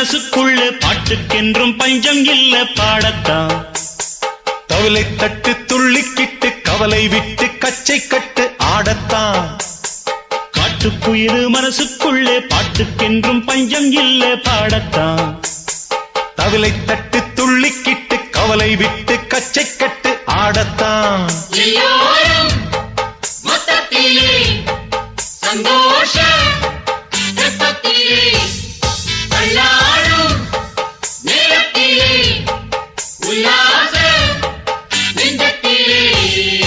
மனசுக்குள்ள பாட்டுக்கென்றும் பஞ்சம் இல்ல பாடத்தான். தவிலை தட்டு துள்ளிக்கிட்டு கவலை விட்டு கச்சை கட்டு ஆடத்தான். காட்டுக்குயிரு மனசுக்குள்ளே பாட்டுக்கென்றும் பஞ்சம் இல்ல பாடத்தான். தவிலை தட்டு துள்ளிக்கிட்டு கவலை விட்டு கச்சை கட்டு ஆடத்தான். எல்லோரும் மொத்தத்திலே சந்தோஷ